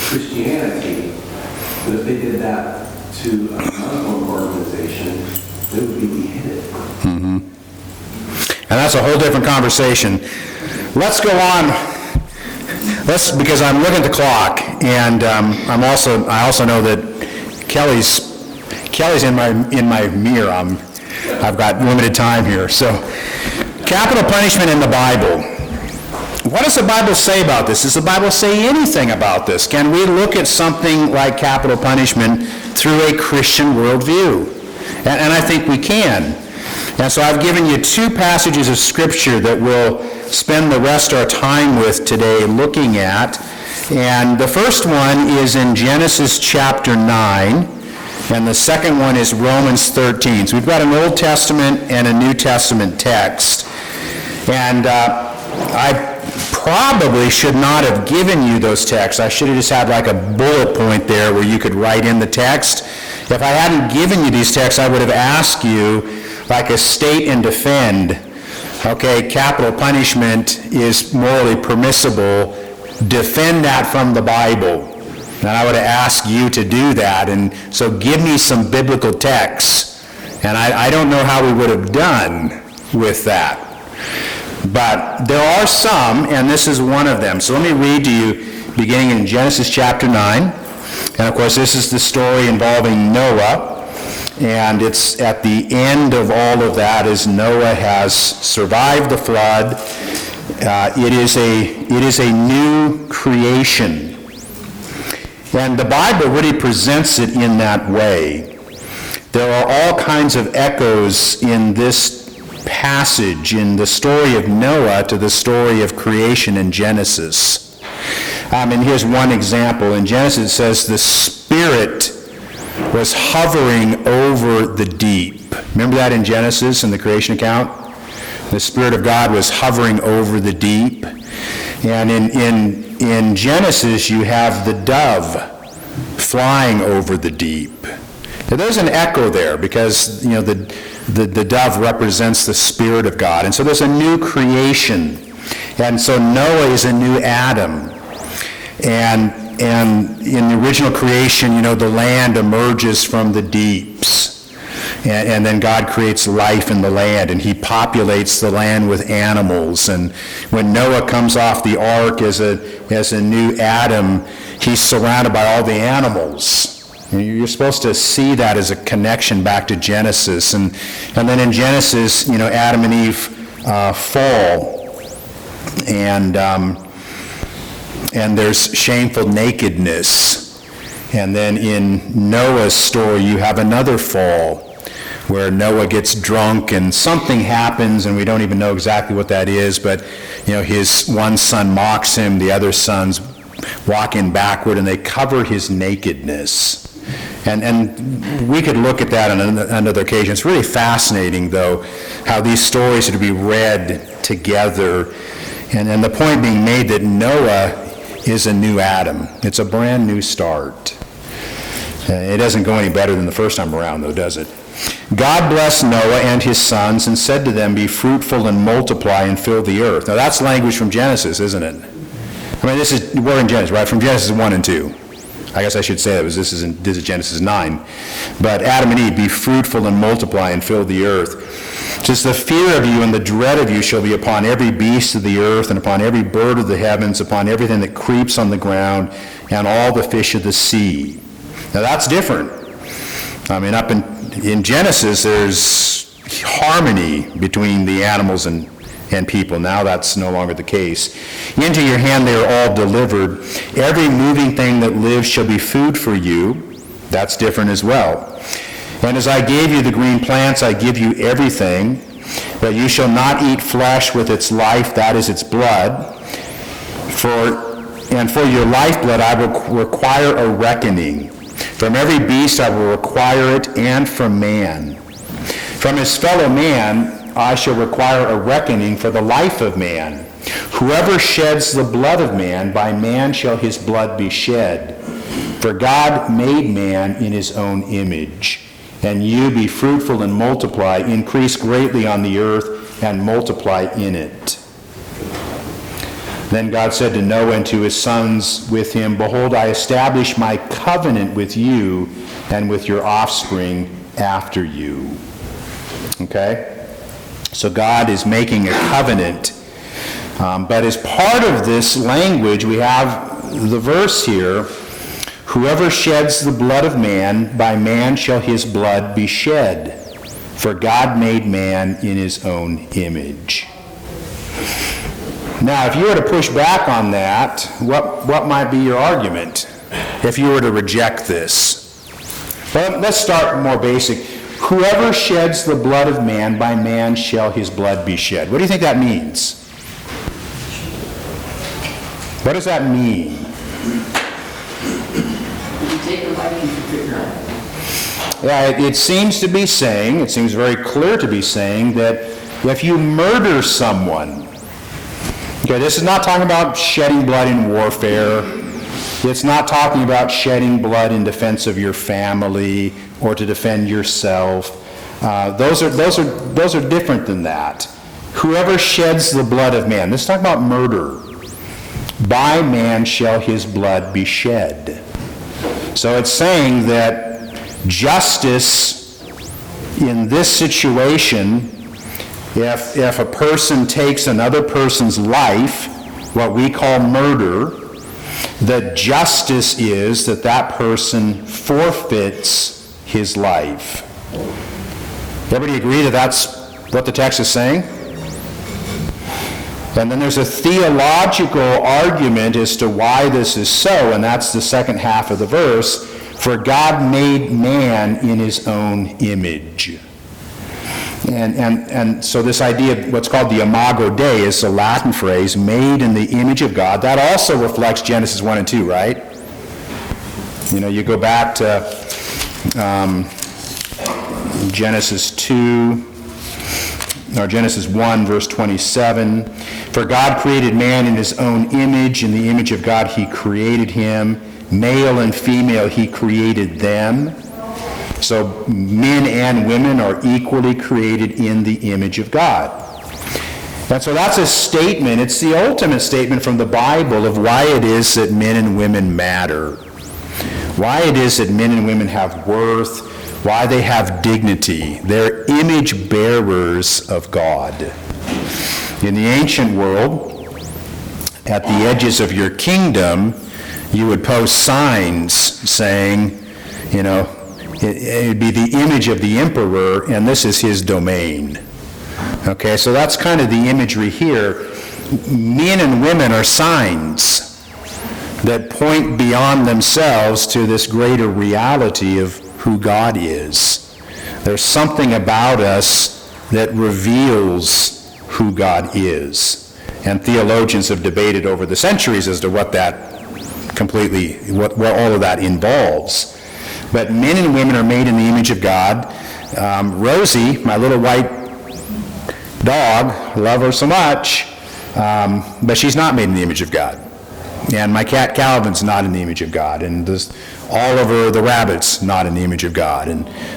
Christianity, but if they did that to a Muslim organization, they would be beheaded. And that's a whole different conversation. Let's go on. Because I'm looking at the clock, and I also know that Kelly's in my mirror. I've got limited time here. So, capital punishment in the Bible. What does the Bible say about this? Does the Bible say anything about this? Can we look at something like capital punishment through a Christian worldview? And I think we can. And so I've given you two passages of Scripture that we'll spend the rest of our time with today looking at. And the first one is in Genesis chapter 9, and the second one is Romans 13. So we've got an Old Testament and a New Testament text. And I probably should not have given you those texts. I should have just had like a bullet point there where you could write in the text. If I hadn't given you these texts, I would have asked you, like a state and defend, okay, capital punishment is morally permissible, defend that from the Bible. And I would have asked you to do that, and so give me some biblical texts. And I don't know how we would have done with that. But there are some, and this is one of them. So let me read to you, beginning in Genesis chapter 9. And of course, this is the story involving Noah. And it's at the end of all of that as Noah has survived the flood. It is a new creation. And the Bible really presents it in that way. There are all kinds of echoes in this passage, in the story of Noah to the story of creation in Genesis. And here's one example. In Genesis it says, the Spirit was hovering over the deep. Remember that in Genesis, in the creation account? The Spirit of God was hovering over the deep. And in Genesis, you have the dove flying over the deep. Now, there's an echo there because, the dove represents the Spirit of God. And so there's a new creation. And so Noah is a new Adam. And in the original creation, the land emerges from the deeps. And then God creates life in the land, and he populates the land with animals. And when Noah comes off the ark as a new Adam, he's surrounded by all the animals. And you're supposed to see that as a connection back to Genesis. And then in Genesis, Adam and Eve fall. And there's shameful nakedness. And then in Noah's story, you have another fall where Noah gets drunk and something happens, and we don't even know exactly what that is, but his one son mocks him, the other sons walk in backward, and they cover his nakedness. And we could look at that on another occasion. It's really fascinating, though, how these stories are to be read together. And the point being made that Noah is a new Adam. It's a brand new start. It doesn't go any better than the first time around, though, does it? God blessed Noah and his sons and said to them, be fruitful and multiply and fill the earth. Now, that's language from Genesis, isn't it? We're in Genesis, right? From Genesis 1 and 2. I guess I should say that this is Genesis 9. But Adam and Eve, be fruitful and multiply and fill the earth. Just the fear of you and the dread of you shall be upon every beast of the earth and upon every bird of the heavens, upon everything that creeps on the ground, and all the fish of the sea. Now that's different. Up in Genesis, there's harmony between the animals and people. Now that's no longer the case. Into your hand they are all delivered. Every moving thing that lives shall be food for you. That's different as well. And as I gave you the green plants, I give you everything. But you shall not eat flesh with its life, that is its blood. For your lifeblood I will require a reckoning. From every beast I will require it, and from man. From his fellow man I shall require a reckoning for the life of man. Whoever sheds the blood of man, by man shall his blood be shed. For God made man in his own image. And you be fruitful and multiply, increase greatly on the earth, and multiply in it. Then God said to Noah and to his sons with him, Behold, I establish my covenant with you and with your offspring after you. Okay? So God is making a covenant. But as part of this language, we have the verse here, Whoever sheds the blood of man, by man shall his blood be shed. For God made man in his own image. Now, if you were to push back on that, what might be your argument if you were to reject this? Well, let's start more basic. Whoever sheds the blood of man, by man shall his blood be shed. What do you think that means? What does that mean? Yeah, it seems to be saying, it seems very clear to be saying that if you murder someone, okay, this is not talking about shedding blood in warfare. It's not talking about shedding blood in defense of your family or to defend yourself. Those are different than that. Whoever sheds the blood of man, this is talking about murder. By man shall his blood be shed. So it's saying that justice in this situation, if a person takes another person's life, what we call murder, the justice is that that person forfeits his life. Everybody agree that that's what the text is saying? And then there's a theological argument as to why this is so, and that's the second half of the verse. For God made man in his own image. And so this idea of what's called the imago Dei is a Latin phrase, made in the image of God. That also reflects Genesis 1 and 2, right? You know, you go back to Genesis 2, or Genesis 1, verse 27. For God created man in his own image. In the image of God he created him. Male and female he created them. So men and women are equally created in the image of God. And so that's a statement. It's the ultimate statement from the Bible of why it is that men and women matter. Why it is that men and women have worth. Why they have dignity. They're image bearers of God. In the ancient world, at the edges of your kingdom, you would post signs saying, you know, it would be the image of the emperor, and this is his domain. Okay, so that's kind of the imagery here. Men and women are signs that point beyond themselves to this greater reality of who God is. There's something about us that reveals who God is. And theologians have debated over the centuries as to what all of that involves. But men and women are made in the image of God. Rosie, my little white dog, love her so much, but she's not made in the image of God. And my cat Calvin's not in the image of God. And there's Oliver the rabbit's not in the image of God.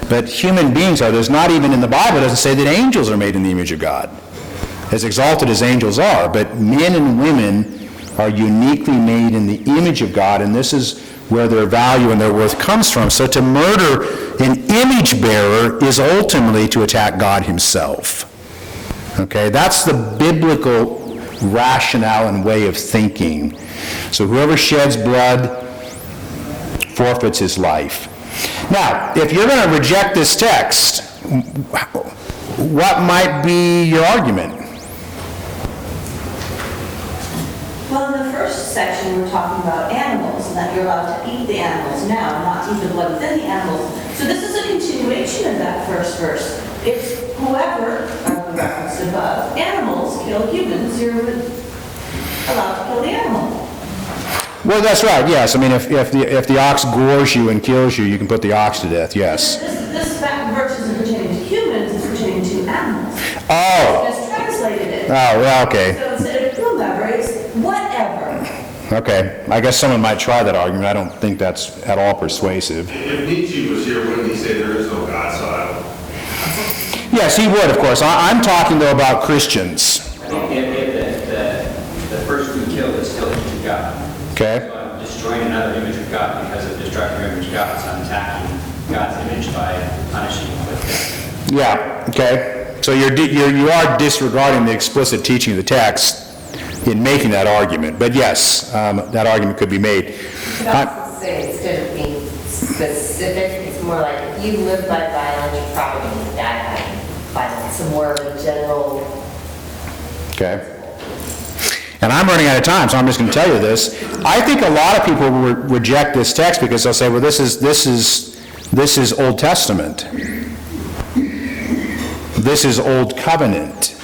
But human beings are. There's not even in the Bible, it doesn't say that angels are made in the image of God, as exalted as angels are. But men and women are uniquely made in the image of God, and this is where their value and their worth comes from. So to murder an image bearer is ultimately to attack God himself. Okay, that's the biblical rationale and way of thinking. So whoever sheds blood forfeits his life. Now, if you're going to reject this text, what might be your argument? Well, in the first section, we're talking about animals, and that you're allowed to eat the animals now, and not to eat the blood within the animals. So this is a continuation of that first verse. It's whoever, the reference above, animals kill humans, you're allowed to kill the animal. Well, that's right, yes. I mean, if the ox gores you and kills you, you can put the ox to death, yes. This verse isn't pertaining to humans, it's Oh, Mistranslated it. well, okay. So instead of whomever, it's whatever. Okay, I guess someone might try that argument. I don't think that's at all persuasive. If Nietzsche was here, wouldn't he say there is no God? So I don't. Yes, he would, of course. I'm talking, though, about Christians. The first we kill is still image of God. Okay? So I'm destroying another image of God because of destructing your image of God. So I'm attacking God's image by punishing him with death. Yeah, okay. So you are disregarding the explicit teaching of the text in making that argument. But yes, that argument could be made. You could also say, instead of being specific, it's more like if you live by violence, you're probably going to die by violence. Some more of a general. Okay. And I'm running out of time, so I'm just going to tell you this. I think a lot of people will reject this text because they'll say, well, this is Old Testament. This is Old Covenant.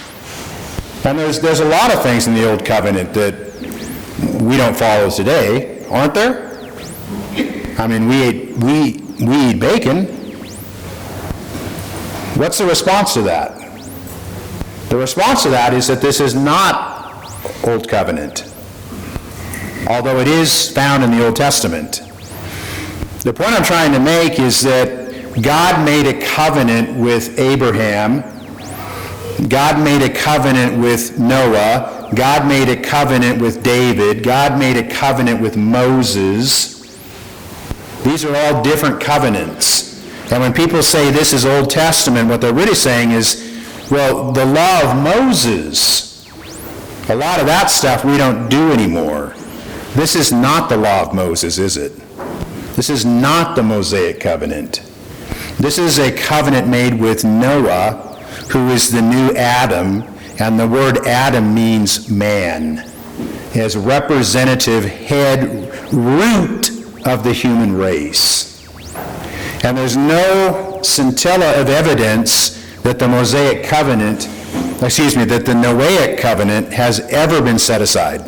And there's a lot of things in the Old Covenant that we don't follow today, aren't there? I mean, we eat bacon. What's the response to that? The response to that is that this is not Old Covenant, although it is found in the Old Testament. The point I'm trying to make is that God made a covenant with Abraham. God made a covenant with Noah. God made a covenant with David. God made a covenant with Moses. These are all different covenants. And when people say this is Old Testament, what they're really saying is, well, the law of Moses, a lot of that stuff we don't do anymore. This is not the law of Moses, is it? This is not the Mosaic covenant. This is a covenant made with Noah, who is the new Adam, and the word Adam means man, as representative head root of the human race. And there's no scintilla of evidence that the Mosaic covenant, that the Noahic covenant has ever been set aside.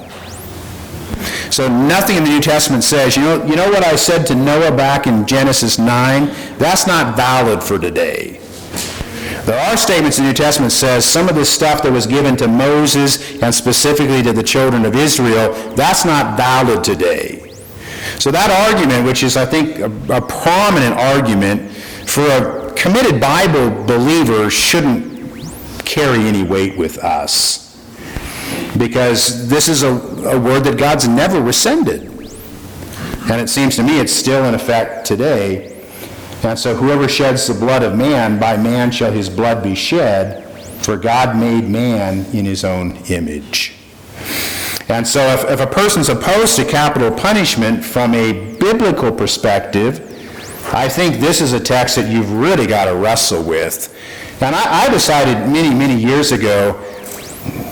So nothing in the New Testament says, you know what I said to Noah back in Genesis 9? That's not valid for today. There are statements in the New Testament that says some of the stuff that was given to Moses and specifically to the children of Israel, that's not valid today. So that argument, which is, I think, a prominent argument for a committed Bible believer, shouldn't carry any weight with us. Because this is a word that God's never rescinded. And it seems to me it's still in effect today. And so whoever sheds the blood of man, by man shall his blood be shed, for God made man in his own image. And so if a person's opposed to capital punishment from a biblical perspective, I think this is a text that you've really got to wrestle with. And I decided many, many years ago,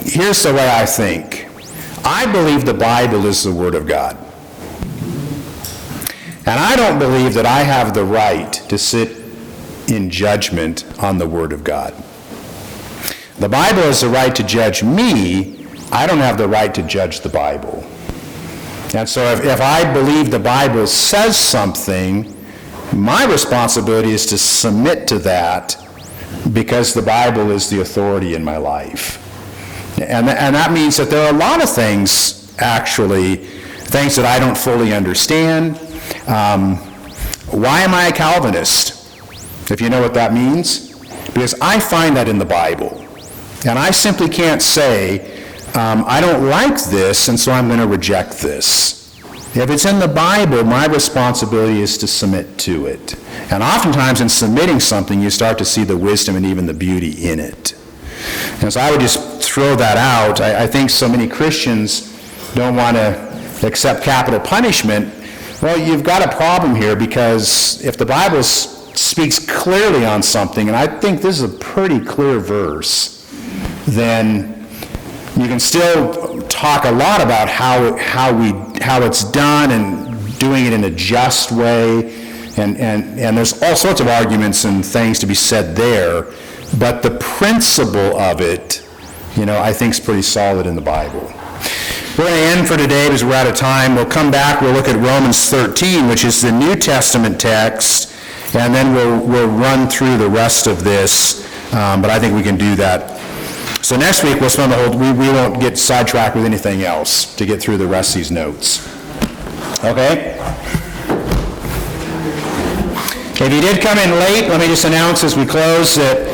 here's the way I think. I believe the Bible is the Word of God. And I don't believe that I have the right to sit in judgment on the Word of God. The Bible has the right to judge me. I don't have the right to judge the Bible. And so if I believe the Bible says something, my responsibility is to submit to that because the Bible is the authority in my life. And that means that there are a lot of things, actually, things that I don't fully understand. Why am I a Calvinist? If you know what that means. Because I find that in the Bible. And I simply can't say, I don't like this, and so I'm going to reject this. If it's in the Bible, my responsibility is to submit to it. And oftentimes in submitting something, you start to see the wisdom and even the beauty in it. And so I would just throw that out. I think so many Christians don't want to accept capital punishment. Well, you've got a problem here, because if the Bible speaks clearly on something, and I think this is a pretty clear verse, then you can still talk a lot about how it's done and doing it in a just way, and there's all sorts of arguments and things to be said there, but the principle of it, I think is pretty solid in the Bible. We're going to end for today because we're out of time. We'll come back, we'll look at Romans 13, which is the New Testament text, and then we'll run through the rest of this But I think we can do that. So next week, we'll spend the whole, we won't get sidetracked with anything else to get through the rest of these notes. Okay? If you did come in late, let me just announce as we close that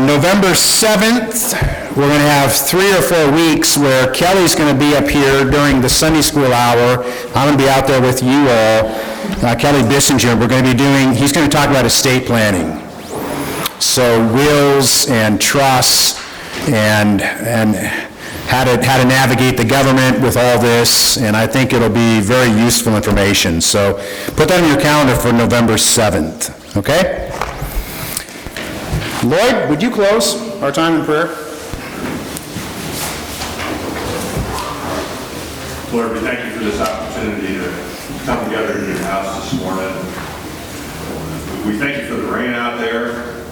November 7th, we're going to have 3 or 4 weeks where Kelly's going to be up here during the Sunday school hour. I'm going to be out there with you all. Kelly Bissinger, we're going to be doing, he's going to talk about estate planning. So wills and trusts and how to navigate the government with all this, and I think it'll be very useful information. So put that on your calendar for November 7th, okay? Lloyd, would you close our time in prayer? Lord, we thank you for this opportunity to come together in your house this morning. We thank you for the rain out there.